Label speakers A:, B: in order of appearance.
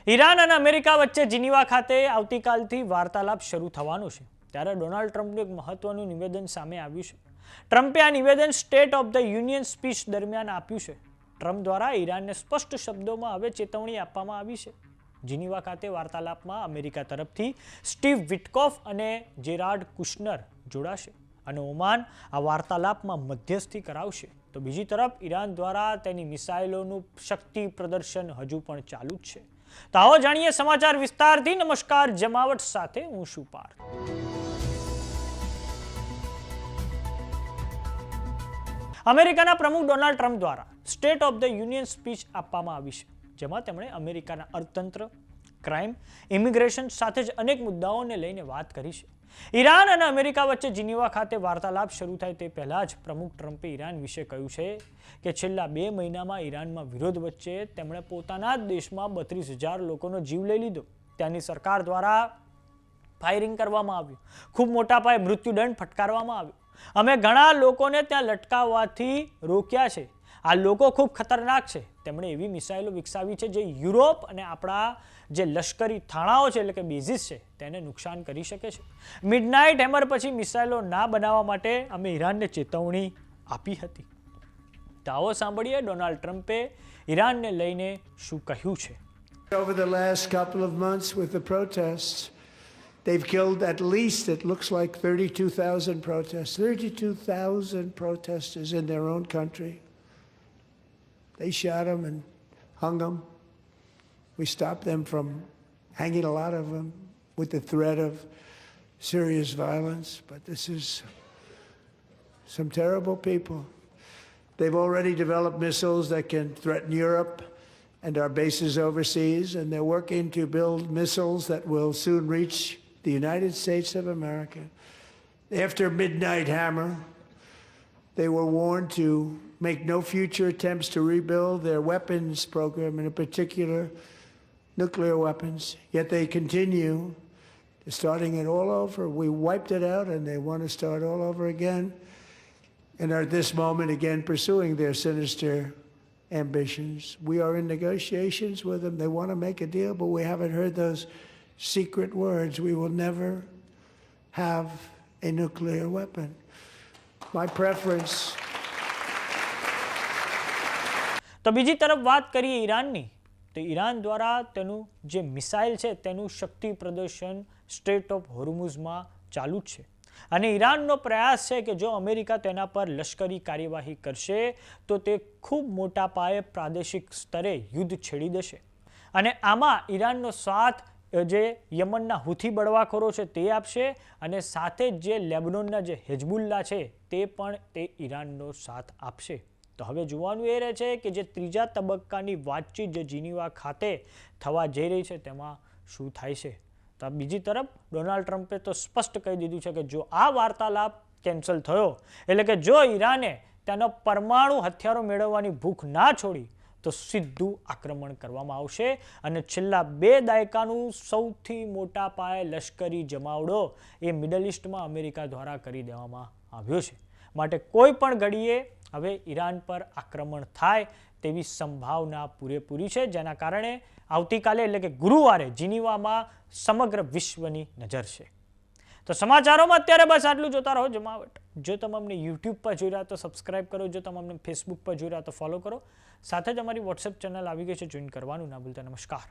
A: Iran અને America વચ્ચે Geneva ખાતે આવતીકાલથી વાર્તાલાપ શરૂ થવાનો છે ત્યારે ડોનાલ્ડ ટ્રમ્પનું એક મહત્વનું નિવેદન સામે આવ્યું છે. ટ્રમ્પે આ નિવેદન state of the union speech દરમિયાન આપ્યું છે. ટ્રમ્પ દ્વારા ઈરાનને સ્પષ્ટ શબ્દોમાં હવે ચેતવણી આપવામાં આવી છે. જીનીવા ખાતે વાર્તાલાપમાં અમેરિકા તરફથી સ્ટીવ વિટકોફ અને જેરાર્ડ કુશનર જોડાશે અને ઓમાન આ વાર્તાલાપમાં મધ્યસ્થી કરાવશે. તો બીજી તરફ ઈરાન દ્વારા તેની મિસાઇલોનું શક્તિ પ્રદર્શન હજુ પણ ચાલુ જ છે. તો આવો જાણીએ સમાચાર વિસ્તારથી. નમસ્કાર, જમાવટ સાથે હું છું પાર્થ. અમેરિકાના પ્રમુખ ડોનાલ્ડ ટ્રમ્પ દ્વારા state of the union speech આપવામાં આવી છે, જેમાં તેમણે અમેરિકાના અર્થતંત્ર, ક્રાઇમ, ઇમિગ્રેશન સાથે જ અનેક મુદ્દાઓને લઈને વાત કરી છે. ઈરાન અને અમેરિકા વચ્ચે જીનીવા ખાતે વાર્તાલાપ શરૂ થાય તે પહેલા જ પ્રમુખ ટ્રમ્પે ઈરાન વિશે કહ્યું છે કે છેલ્લા 2 મહિનામાં ઈરાનમાં વિરોધ વચ્ચે તેમણે પોતાના જ દેશમાં 32,000 લોકોનો જીવ લઈ લીધો. ત્યાંની સરકાર દ્વારા ફાયરિંગ કરવામાં આવ્યું, ખૂબ મોટા પાયે મૃત્યુદંડ ફટકારવામાં આવ્યો. અમે ઘણા લોકોને ત્યાં લટકાવવાથી રોક્યા છે. આ લોકો ખૂબ ખતરનાક છે. તેમણે એવી મિસાઇલો વિકસાવી છે જે યુરોપ અને આપણા જે લશ્કરી થાણાઓ છે એટલે કે બેઝિસ છે તેને નુકસાન કરી શકે છે. મિડનાઇટ હેમર પછી મિસાઇલો ના બનાવવા માટે અમે ઈરાનને ચેતવણી આપી હતી. તો આવો સાંભળીએ ડોનાલ્ડ ટ્રમ્પે ઈરાનને લઈને શું કહ્યું છે.
B: Over the last couple of months with the protests, they've killed at least, it looks like 32,000 protests, 32,000 protesters in their own country. They shot them and hung them. We stopped them from hanging a lot of them with the threat of serious violence. But this is some terrible people. They've already developed missiles that can threaten Europe and our bases overseas, and they're working to build missiles that will soon reach the United States of America. After Midnight Hammer, they were warned to make no future attempts to rebuild their weapons program, and in particular, nuclear weapons. Yet they continue starting it all over. We wiped it out and they want to start all over again, and are at this moment again pursuing their sinister ambitions. We are in negotiations with them. They want to make a deal, but we haven't heard those secret words. We will never have a nuclear weapon. My preference.
A: તો બીજી તરફ વાત કરીએ ઈરાનની, તો Iran દ્વારા તેનું જે missile છે તેનું શક્તિ પ્રદર્શન સ્ટ્રેટ ઓફ હોર્મુઝમાં ચાલુ જ છે અને ઈરાનનો પ્રયાસ છે કે જો અમેરિકા તેના પર લશ્કરી કાર્યવાહી કરશે તો તે ખૂબ મોટા પાયે પ્રાદેશિક સ્તરે યુદ્ધ છેડી દેશે અને આમાં ઈરાનનો સાથ જે યમનના હુથી બળવાખોરો છે તે આપશે અને સાથે જ જે લેબનોનના જે હિઝબુલ્લા છે તે પણ તે ઈરાનનો સાથ આપશે. તો હવે જોવાનું એ રહે છે કે જે ત્રીજા તબક્કાની વાતચીત જે જીનીવા ખાતે થવા જઈ રહી છે તેમાં શું થાય છે. તો બીજી તરફ ડોનાલ્ડ ટ્રમ્પે તો સ્પષ્ટ કહી દીધું છે કે જો આ વાર્તાલાપ કેન્સલ થયો એટલે કે જો ઈરાને તેનો પરમાણુ હથિયારો મેળવવાની ભૂખ ના છોડી તો સીધું આક્રમણ કરવામાં આવશે અને છેલ્લા 2 દાયકાનું સૌથી મોટા પાયે લશ્કરી જમાવડો એ મિડલ ઇસ્ટમાં અમેરિકા દ્વારા કરી દેવામાં આવ્યો છે. માટે કોઈ પણ ઘડીએ હવે ઈરાન પર આક્રમણ થાય તેવી સંભાવના પૂરેપૂરી છે, જેના કારણે આવતીકાલે એટલે કે ગુરુવારે જીનીવામાં સમગ્ર વિશ્વની નજર છે. તો સમાચારોમાં અત્યારે બસ આટલું. જોતા રહો જમાવટ. જો તમે અમને યુટ્યુબ પર જોઈ રહ્યા તો સબસ્ક્રાઇબ કરો, જો તમે અમને ફેસબુક પર જોઈ રહ્યા તો ફોલો કરો, સાથે જ અમારી વોટ્સએપ ચેનલ આવી ગઈ છે, જોઈન કરવાનું ના ભૂલતા. નમસ્કાર.